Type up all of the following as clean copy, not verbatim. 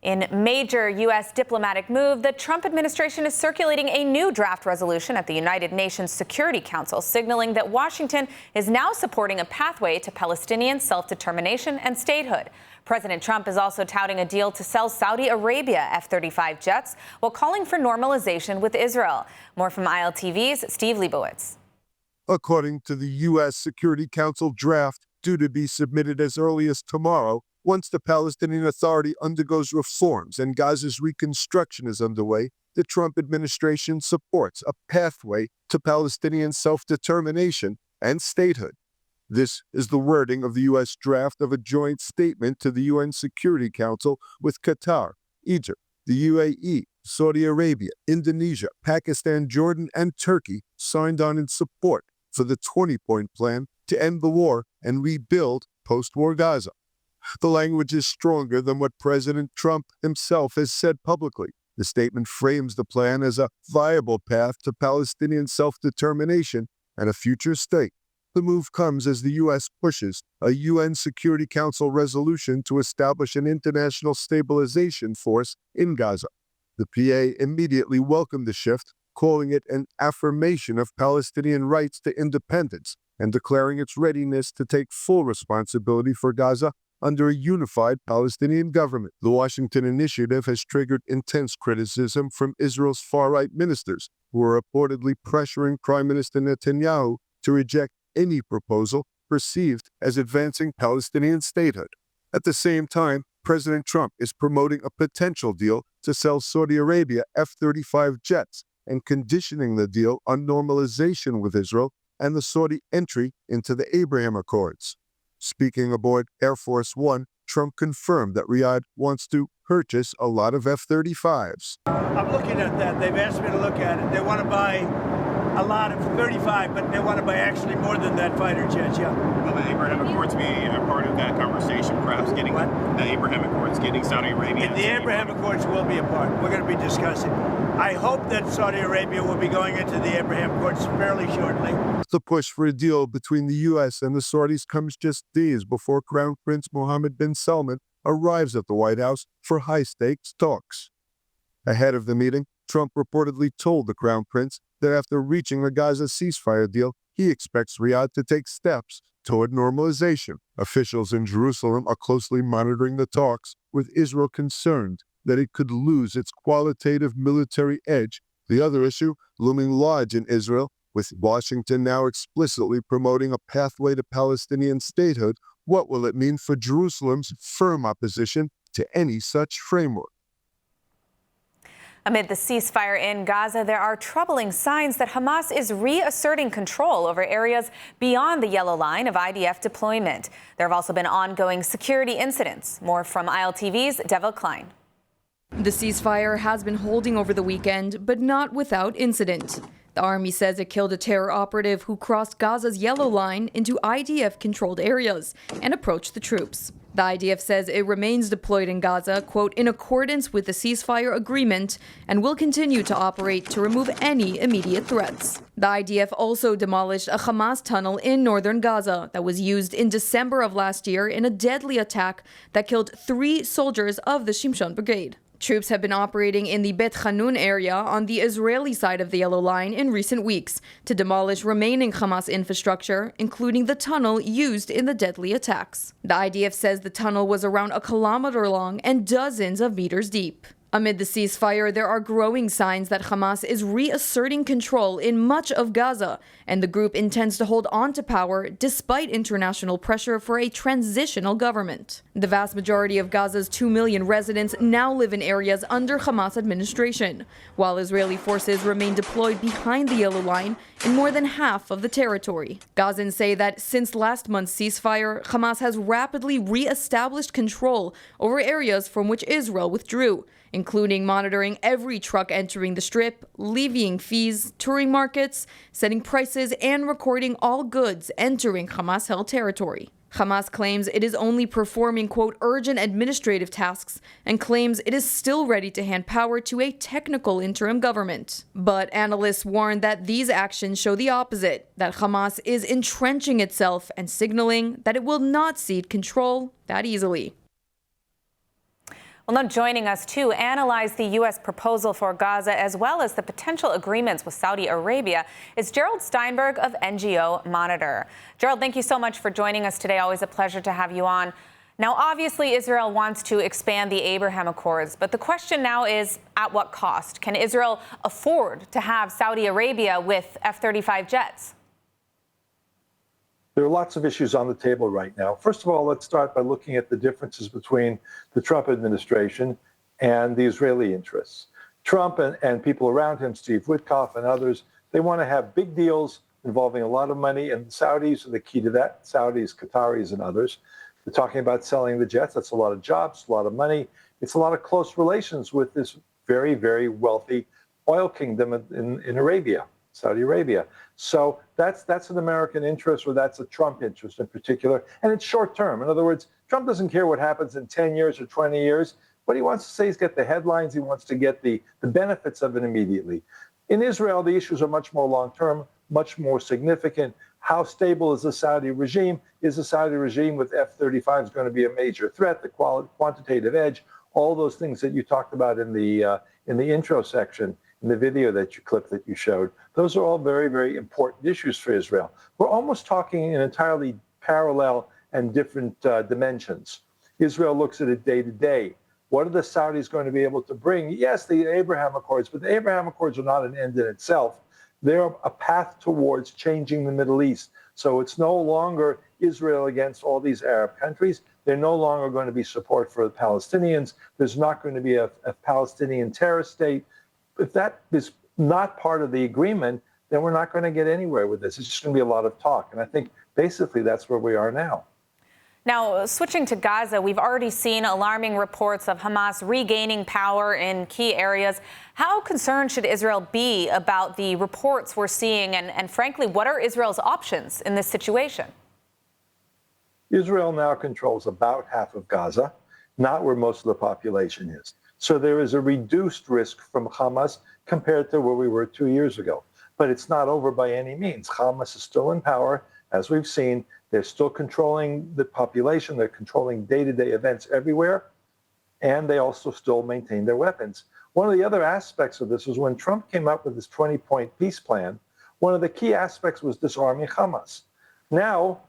In major U.S. diplomatic move, the Trump administration is circulating a new draft resolution at the United Nations Security Council, signaling that Washington is now supporting a pathway to Palestinian self-determination and statehood. President Trump is also touting a deal to sell Saudi Arabia F-35 jets while calling for normalization with Israel. More from ILTV's Steve Leibowitz. According to the U.S. Security Council draft, due to be submitted as early as tomorrow, once the Palestinian Authority undergoes reforms and Gaza's reconstruction is underway, the Trump administration supports a pathway to Palestinian self-determination and statehood. This is the wording of the U.S. draft of a joint statement to the UN Security Council with Qatar, Egypt, the UAE, Saudi Arabia, Indonesia, Pakistan, Jordan, and Turkey signed on in support for the 20-point plan to end the war and rebuild post-war Gaza. The language is stronger than what President Trump himself has said publicly. The statement frames the plan as a viable path to Palestinian self-determination and a future state. The move comes as the U.S. pushes a UN Security Council resolution to establish an international stabilization force in Gaza. The PA immediately welcomed the shift, calling it an affirmation of Palestinian rights to independence and declaring its readiness to take full responsibility for Gaza under a unified Palestinian government. The Washington initiative has triggered intense criticism from Israel's far-right ministers, who are reportedly pressuring Prime Minister Netanyahu to reject any proposal perceived as advancing Palestinian statehood. At the same time, President Trump is promoting a potential deal to sell Saudi Arabia F-35 jets and conditioning the deal on normalization with Israel and the Saudi entry into the Abraham Accords. Speaking aboard Air Force One, Trump confirmed that Riyadh wants to purchase a lot of F-35s. I'm looking at that. They've asked me to look at it. They want to buy a lot of 35, but they want to buy actually more than that fighter jets, yeah. Will the Abraham Accords be a part of that conversation, perhaps getting what? The Abraham Accords, getting Saudi Arabia? The Abraham Accords will be a part. We're going to be discussing. I hope that Saudi Arabia will be going into the Abraham Accords fairly shortly. The push for a deal between the U.S. and the Saudis comes just days before Crown Prince Mohammed bin Salman arrives at the White House for high-stakes talks. Ahead of the meeting, Trump reportedly told the Crown Prince that after reaching a Gaza ceasefire deal, he expects Riyadh to take steps toward normalization. Officials in Jerusalem are closely monitoring the talks, with Israel concerned that it could lose its qualitative military edge. The other issue looming large in Israel, with Washington now explicitly promoting a pathway to Palestinian statehood. What will it mean for Jerusalem's firm opposition to any such framework? Amid the ceasefire in Gaza, there are troubling signs that Hamas is reasserting control over areas beyond the yellow line of IDF deployment. There have also been ongoing security incidents. More from ILTV's Devil Klein. The ceasefire has been holding over the weekend, but not without incident. The army says it killed a terror operative who crossed Gaza's yellow line into IDF-controlled areas and approached the troops. The IDF says it remains deployed in Gaza, quote, in accordance with the ceasefire agreement, and will continue to operate to remove any immediate threats. The IDF also demolished a Hamas tunnel in northern Gaza that was used in December of last year in a deadly attack that killed 3 soldiers of the Shimshon Brigade. Troops have been operating in the Bet Hanun area on the Israeli side of the Yellow Line in recent weeks to demolish remaining Hamas infrastructure, including the tunnel used in the deadly attacks. The IDF says the tunnel was around a kilometer long and dozens of meters deep. Amid the ceasefire, there are growing signs that Hamas is reasserting control in much of Gaza, and the group intends to hold on to power despite international pressure for a transitional government. The vast majority of Gaza's 2 million residents now live in areas under Hamas administration, while Israeli forces remain deployed behind the Yellow Line in more than half of the territory. Gazans say that since last month's ceasefire, Hamas has rapidly re-established control over areas from which Israel withdrew, including monitoring every truck entering the strip, levying fees, touring markets, setting prices, and recording all goods entering Hamas-held territory. Hamas claims it is only performing, quote, urgent administrative tasks and claims it is still ready to hand power to a technical interim government. But analysts warn that these actions show the opposite, that Hamas is entrenching itself and signaling that it will not cede control that easily. Well, now joining us to analyze the U.S. proposal for Gaza as well as the potential agreements with Saudi Arabia is Gerald Steinberg of NGO Monitor. Gerald, thank you so much for joining us today. Always a pleasure to have you on. Now, obviously, Israel wants to expand the Abraham Accords, but the question now is at what cost? Can Israel afford to have Saudi Arabia with F-35 jets? There are lots of issues on the table right now. First of all, let's start by looking at the differences between the Trump administration and the Israeli interests. Trump and people around him, Steve Witkoff and others, they want to have big deals involving a lot of money, and the Saudis are the key to that. Saudis, Qataris, and others. They're talking about selling the jets. That's a lot of jobs, a lot of money. It's a lot of close relations with this very, very wealthy oil kingdom in Arabia. Saudi Arabia. So that's an American interest, or that's a Trump interest in particular, and it's short term. In other words, Trump doesn't care what happens in 10 years or 20 years. What he wants to say is get the headlines. He wants to get the benefits of it immediately. In Israel, the issues are much more long term, much more significant. How stable is the Saudi regime? Is the Saudi regime with F-35s going to be a major threat? The quantitative edge, all those things that you talked about in the intro section, in the video that you showed, those are all very, very important issues for Israel. We're almost talking in entirely parallel and different dimensions. Israel looks at it day to day. What are the Saudis going to be able to bring? Yes, the Abraham Accords, but the Abraham Accords are not an end in itself. They're a path towards changing the Middle East. So it's no longer Israel against all these Arab countries. They're no longer going to be support for the Palestinians. There's not going to be a Palestinian terrorist state. If that is not part of the agreement, then we're not going to get anywhere with this. It's just going to be a lot of talk. And I think basically that's where we are now. Now, switching to Gaza, we've already seen alarming reports of Hamas regaining power in key areas. How concerned should Israel be about the reports we're seeing? And frankly, what are Israel's options in this situation? Israel now controls about half of Gaza, not where most of the population is. So there is a reduced risk from Hamas compared to where we were 2 years ago. But it's not over by any means. Hamas is still in power, as we've seen. They're still controlling the population. They're controlling day-to-day events everywhere. And they also still maintain their weapons. One of the other aspects of this was when Trump came up with his 20-point peace plan, one of the key aspects was disarming Hamas. Now,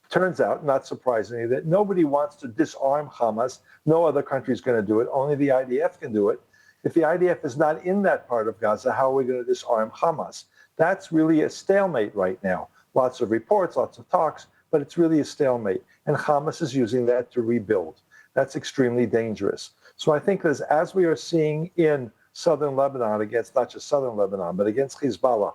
turns out, not surprisingly, that nobody wants to disarm Hamas. No other country is going to do it. Only the IDF can do it. If the IDF is not in that part of Gaza, how are we going to disarm Hamas? That's really a stalemate right now. Lots of reports, lots of talks, but it's really a stalemate. And Hamas is using that to rebuild. That's extremely dangerous. So I think that as we are seeing in southern Lebanon against not just southern Lebanon, but against Hezbollah,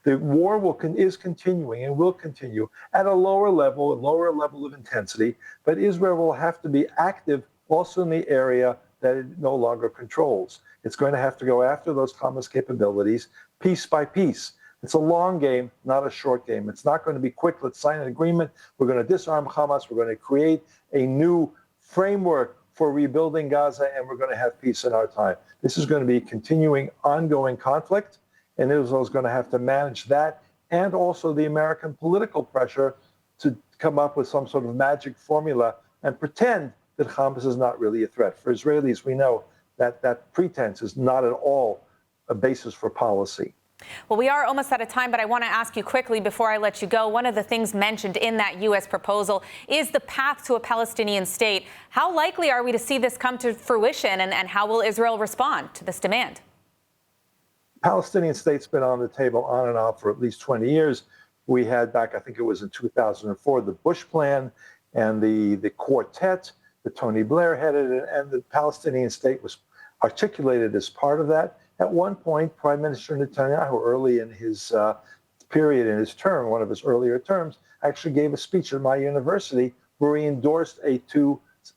the war is continuing and will continue at a lower level of intensity, but Israel will have to be active also in the area that it no longer controls. It's going to have to go after those Hamas capabilities piece by piece. It's a long game, not a short game. It's not going to be quick. Let's sign an agreement. We're going to disarm Hamas. We're going to create a new framework for rebuilding Gaza, and we're going to have peace in our time. This is going to be continuing, ongoing conflict. And Israel is going to have to manage that and also the American political pressure to come up with some sort of magic formula and pretend that Hamas is not really a threat. For Israelis, we know that that pretense is not at all a basis for policy. Well, we are almost out of time, but I want to ask you quickly before I let you go. One of the things mentioned in that U.S. proposal is the path to a Palestinian state. How likely are we to see this come to fruition, and how will Israel respond to this demand? Palestinian state's been on the table on and off for at least 20 years. We had back, I think it was in 2004, the Bush plan and the quartet that Tony Blair headed, and the Palestinian state was articulated as part of that. At one point, Prime Minister Netanyahu, early in his period in his term, one of his earlier terms, actually gave a speech at my university where he endorsed a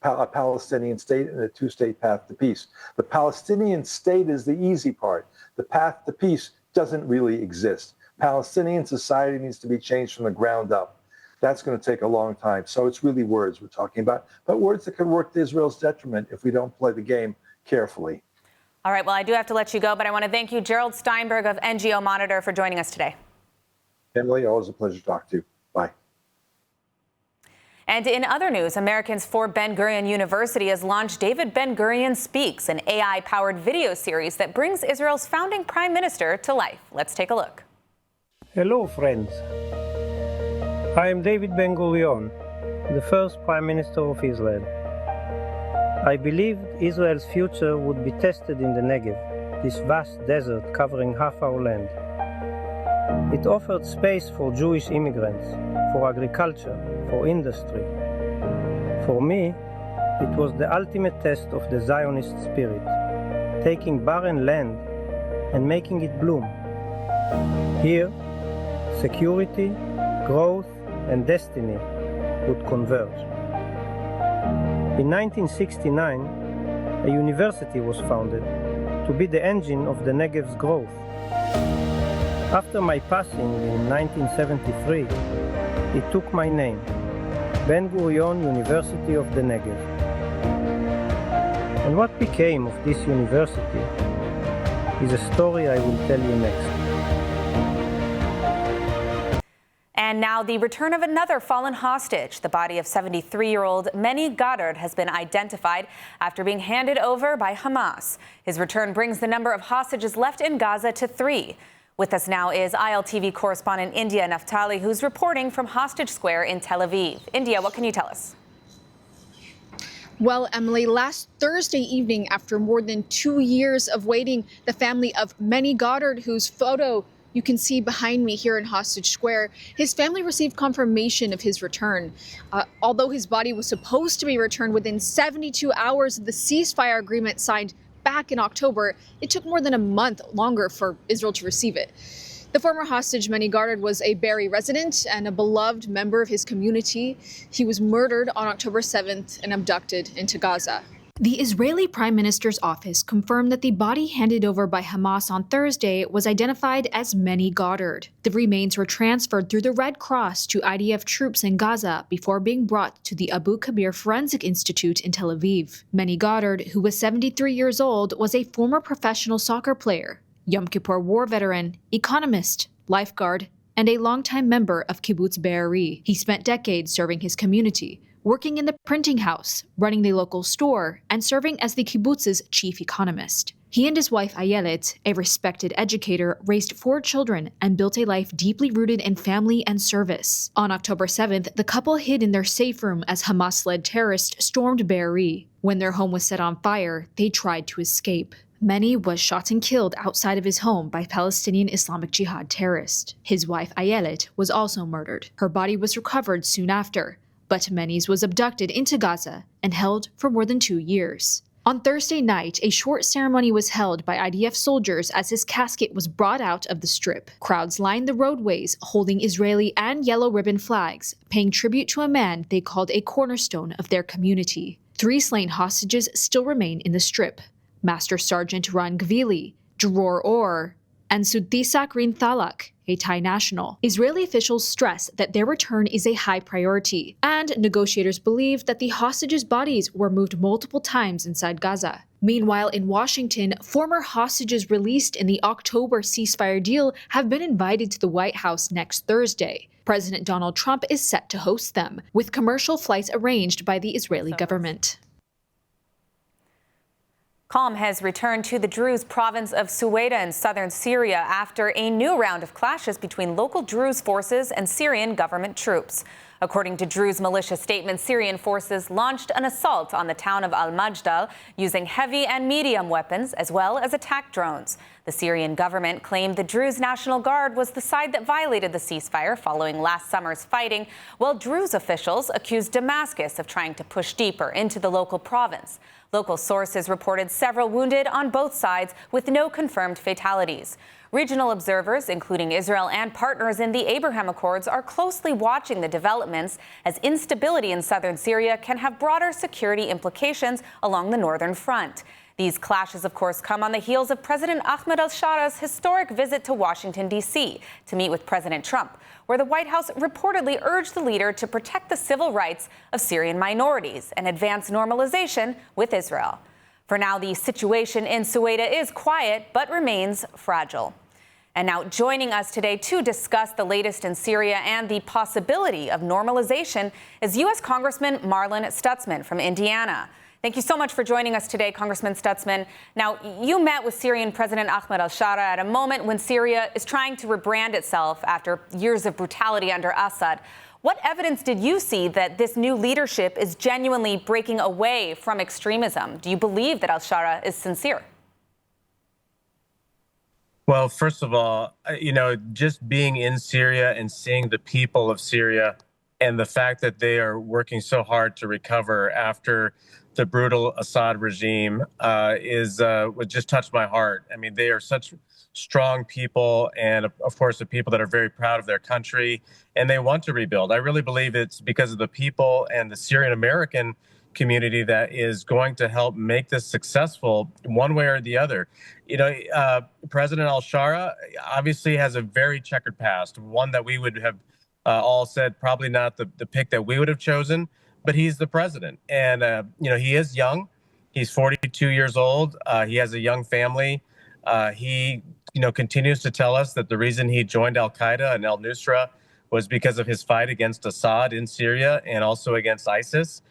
Palestinian state and a two-state path to peace. The Palestinian state is the easy part. The path to peace doesn't really exist. Palestinian society needs to be changed from the ground up. That's going to take a long time. So it's really words we're talking about, but words that could work to Israel's detriment if we don't play the game carefully. All right, well, I do have to let you go, but I want to thank you, Gerald Steinberg of NGO Monitor, for joining us today. Emily, always a pleasure to talk to you. Bye. And in other news, Americans for Ben-Gurion University has launched David Ben-Gurion Speaks, an AI-powered video series that brings Israel's founding prime minister to life. Let's take a look. Hello, friends. I am David Ben-Gurion, the first prime minister of Israel. I believed Israel's future would be tested in the Negev, this vast desert covering half our land. It offered space for Jewish immigrants, for agriculture, for industry. For me, it was the ultimate test of the Zionist spirit, taking barren land and making it bloom. Here, security, growth, and destiny would converge. In 1969, a university was founded to be the engine of the Negev's growth. After my passing in 1973, it took my name, Ben-Gurion University of the Negev. And what became of this university is a story I will tell you next. And now the return of another fallen hostage. The body of 73-year-old Meny Godard has been identified after being handed over by Hamas. His return brings the number of hostages left in Gaza to 3. With us now is ILTV correspondent India Naftali, who's reporting from Hostage Square in Tel Aviv. India, what can you tell us? Well, Emily, last Thursday evening, after more than 2 years of waiting, the family of Meny Godard, whose photo you can see behind me here in Hostage Square, his family received confirmation of his return. Although his body was supposed to be returned within 72 hours of the ceasefire agreement signed back in October, it took more than a month longer for Israel to receive it. The former hostage, Meny Godard, was a Be'eri resident and a beloved member of his community. He was murdered on October 7th and abducted into Gaza. The Israeli Prime Minister's office confirmed that the body handed over by Hamas on Thursday was identified as Meny Godard. The remains were transferred through the Red Cross to IDF troops in Gaza before being brought to the Abu Kabir Forensic Institute in Tel Aviv. Meny Godard, who was 73 years old, was a former professional soccer player, Yom Kippur War veteran, economist, lifeguard, and a longtime member of Kibbutz Be'eri. He spent decades serving his community, working in the printing house, running the local store, and serving as the kibbutz's chief economist. He and his wife Ayelet, a respected educator, raised 4 children and built a life deeply rooted in family and service. On October 7th, the couple hid in their safe room as Hamas-led terrorists stormed Be'eri. When their home was set on fire, they tried to escape. Meny was shot and killed outside of his home by Palestinian Islamic Jihad terrorists. His wife Ayelet was also murdered. Her body was recovered soon after, but Meny's was abducted into Gaza and held for more than 2 years. On Thursday night, a short ceremony was held by IDF soldiers as his casket was brought out of the strip. Crowds lined the roadways, holding Israeli and yellow ribbon flags, paying tribute to a man they called a cornerstone of their community. 3 slain hostages still remain in the strip: Master Sergeant Ran Gvili, Dror Or, and Sudtisak Rin Thalak, a Thai national. Israeli officials stress that their return is a high priority, and negotiators believe that the hostages' bodies were moved multiple times inside Gaza. Meanwhile, in Washington, former hostages released in the October ceasefire deal have been invited to the White House next Thursday. President Donald Trump is set to host them, with commercial flights arranged by the Israeli government. Calm has returned to the Druze province of Suwaida in southern Syria after a new round of clashes between local Druze forces and Syrian government troops. According to Druze militia statements, Syrian forces launched an assault on the town of Al-Majdal using heavy and medium weapons as well as attack drones. The Syrian government claimed the Druze National Guard was the side that violated the ceasefire following last summer's fighting, while Druze officials accused Damascus of trying to push deeper into the local province. Local sources reported several wounded on both sides, with no confirmed fatalities. Regional observers, including Israel and partners in the Abraham Accords, are closely watching the developments, as instability in southern Syria can have broader security implications along the northern front. These clashes, of course, come on the heels of President Ahmed al-Shara's historic visit to Washington, D.C. to meet with President Trump, where the White House reportedly urged the leader to protect the civil rights of Syrian minorities and advance normalization with Israel. For now, the situation in Suwaida is quiet but remains fragile. And now joining us today to discuss the latest in Syria and the possibility of normalization is U.S. Congressman Marlin Stutzman from Indiana. Thank you so much for joining us today, Congressman Stutzman. Now, you met with Syrian President Ahmed al-Shara at a moment when Syria is trying to rebrand itself after years of brutality under Assad. What evidence did you see that this new leadership is genuinely breaking away from extremism? Do you believe that al-Shara is sincere? Well, first of all, just being in Syria and seeing the people of Syria and the fact that they are working so hard to recover after the brutal Assad regime would just touch my heart. I mean, they are such strong people and, of course, the people that are very proud of their country and they want to rebuild. I really believe it's because of the people and the Syrian American community that is going to help make this successful one way or the other. President al-Shara obviously has a very checkered past, one that we would have all said probably not the pick that we would have chosen, but he's the president. And, he is young. He's 42 years old. He has a young family. He continues to tell us that the reason he joined al-Qaeda and al-Nusra was because of his fight against Assad in Syria and also against ISIS.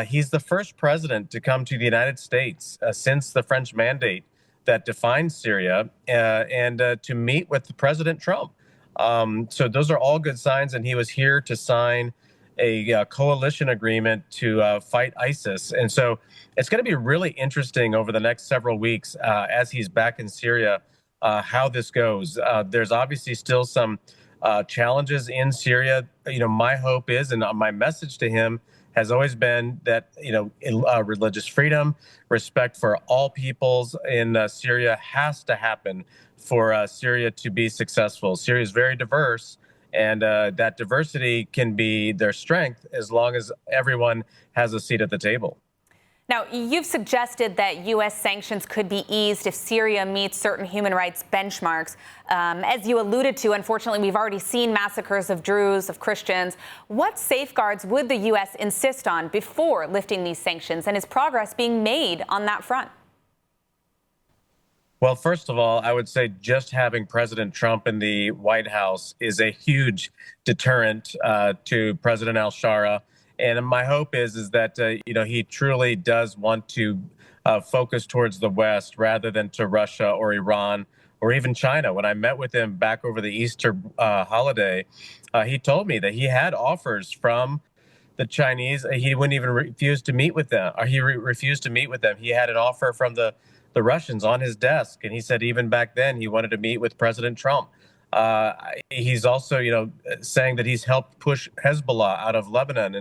He's the first president to come to the United States since the French mandate that defined Syria and to meet with President Trump. So those are all good signs. And he was here to sign a coalition agreement to fight ISIS. And so it's going to be really interesting over the next several weeks as he's back in Syria, how this goes. There's obviously still some challenges in Syria. My hope is, and my message to him has always been that, religious freedom, respect for all peoples in Syria has to happen for Syria to be successful. Syria is very diverse, and that diversity can be their strength as long as everyone has a seat at the table. Now, you've suggested that U.S. sanctions could be eased if Syria meets certain human rights benchmarks. As you alluded to, unfortunately, we've already seen massacres of Druze, of Christians. What safeguards would the U.S. insist on before lifting these sanctions, and is progress being made on that front? Well, first of all, I would say just having President Trump in the White House is a huge deterrent to President al-Shara. And my hope is that, he truly does want to focus towards the West rather than to Russia or Iran or even China. When I met with him back over the Easter holiday, he told me that he had offers from the Chinese. He wouldn't even refuse to meet with them, or he refused to meet with them. He had an offer from the Russians on his desk. And he said even back then he wanted to meet with President Trump. He's also, saying that he's helped push Hezbollah out of Lebanon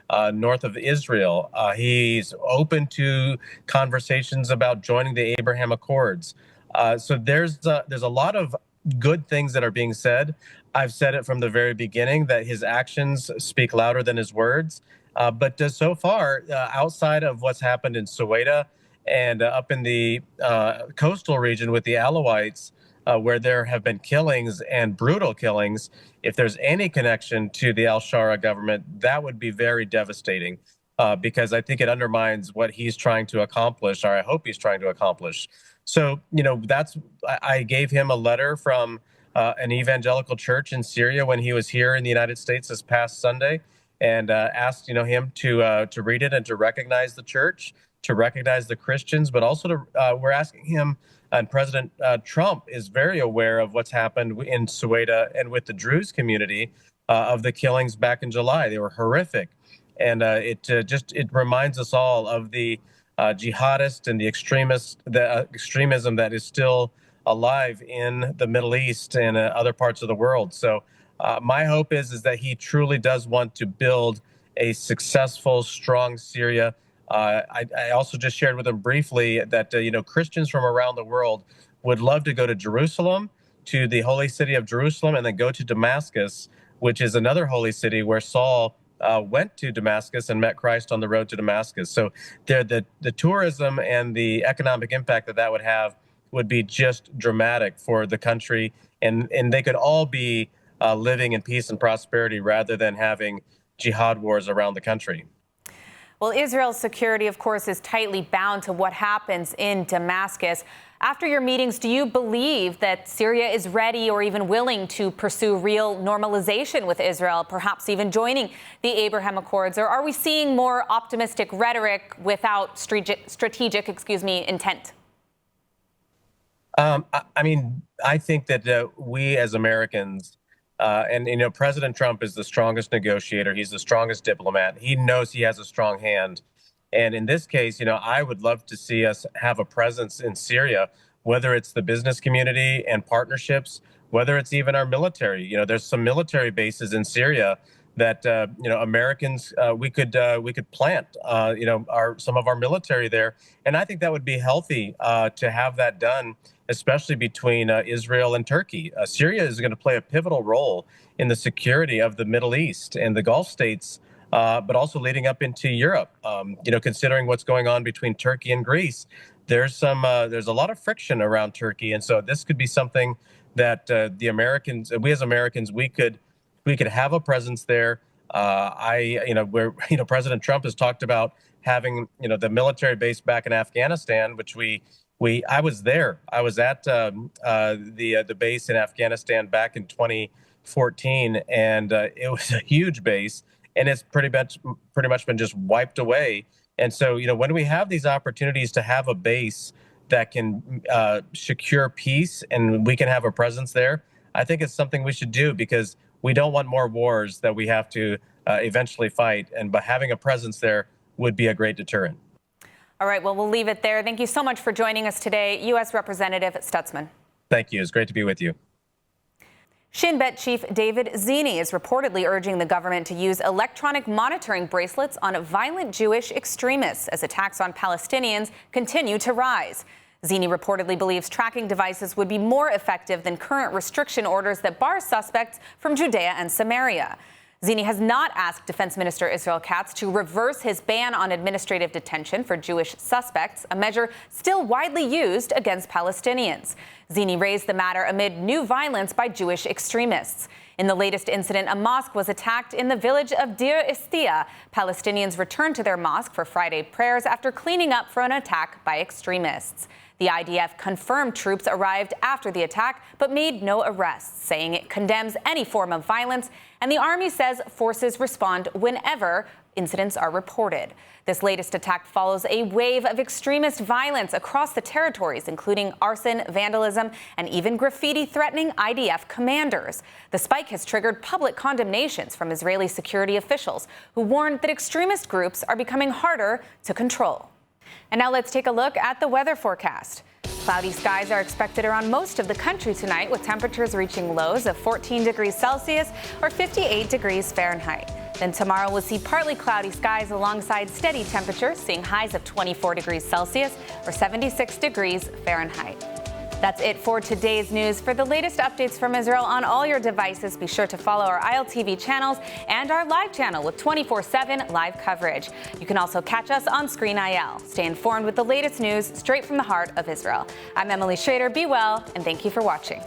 and north of Israel. He's open to conversations about joining the Abraham Accords. So there's a lot of good things that are being said. I've said it from the very beginning that his actions speak louder than his words. But so far, outside of what's happened in Soweto and up in the coastal region with the Alawites, where there have been killings and brutal killings, if there's any connection to the al-Shara government, that would be very devastating because I think it undermines what he's trying to accomplish, or I hope he's trying to accomplish. So, I gave him a letter from an evangelical church in Syria when he was here in the United States this past Sunday, and asked, him to read it and to recognize the church, to recognize the Christians, but also we're asking him. And President Trump is very aware of what's happened in Soweto and with the Druze community of the killings back in July. They were horrific. And it reminds us all of the jihadist and the extremism that is still alive in the Middle East and other parts of the world. So my hope is that he truly does want to build a successful, strong Syria. I also just shared with him briefly that, Christians from around the world would love to go to Jerusalem, to the holy city of Jerusalem, and then go to Damascus, which is another holy city where Saul went to Damascus and met Christ on the road to Damascus. So the tourism and the economic impact that would have would be just dramatic for the country. And they could all be living in peace and prosperity rather than having jihad wars around the country. Well, Israel's security, of course, is tightly bound to what happens in Damascus. After your meetings, do you believe that Syria is ready or even willing to pursue real normalization with Israel, perhaps even joining the Abraham Accords? Or are we seeing more optimistic rhetoric without strategic intent? I think that we as Americans, and President Trump is the strongest negotiator. He's the strongest diplomat. He knows he has a strong hand. And in this case, I would love to see us have a presence in Syria, whether it's the business community and partnerships, whether it's even our military. There's some military bases in Syria that Americans we could plant some of our military there, and I think that would be healthy to have that done, especially between Israel and Turkey. Syria is going to play a pivotal role in the security of the Middle East and the Gulf states, but also leading up into Europe. Considering what's going on between Turkey and Greece, there's a lot of friction around Turkey, and so this could be something that we as Americans, we could have a presence there. President Trump has talked about having, the military base back in Afghanistan, which I was there. I was at the base in Afghanistan back in 2014, and it was a huge base, and it's pretty much been just wiped away. And so, when we have these opportunities to have a base that can secure peace and we can have a presence there, I think it's something we should do, because we don't want more wars that we have to eventually fight. And by having a presence there would be a great deterrent. All right, well, we'll leave it there. Thank you so much for joining us today, U.S. Representative Stutzman. Thank you. It's great to be with you. Shin Bet Chief David Zinni is reportedly urging the government to use electronic monitoring bracelets on violent Jewish extremists as attacks on Palestinians continue to rise. Zinni reportedly believes tracking devices would be more effective than current restriction orders that bar suspects from Judea and Samaria. Zinni has not asked Defense Minister Israel Katz to reverse his ban on administrative detention for Jewish suspects, a measure still widely used against Palestinians. Zinni raised the matter amid new violence by Jewish extremists. In the latest incident, a mosque was attacked in the village of Deir Istia. Palestinians returned to their mosque for Friday prayers after cleaning up for an attack by extremists. The IDF confirmed troops arrived after the attack, but made no arrests, saying it condemns any form of violence. And the Army says forces respond whenever incidents are reported. This latest attack follows a wave of extremist violence across the territories, including arson, vandalism, and even graffiti threatening IDF commanders. The spike has triggered public condemnations from Israeli security officials, who warned that extremist groups are becoming harder to control. And now let's take a look at the weather forecast. Cloudy skies are expected around most of the country tonight, with temperatures reaching lows of 14 degrees Celsius or 58 degrees Fahrenheit. Then tomorrow we'll see partly cloudy skies alongside steady temperatures, seeing highs of 24 degrees Celsius or 76 degrees Fahrenheit. That's it for today's news. For the latest updates from Israel on all your devices, be sure to follow our ILTV channels and our live channel with 24/7 live coverage. You can also catch us on Screen IL. Stay informed with the latest news straight from the heart of Israel. I'm Emily Schrader. Be well, and thank you for watching.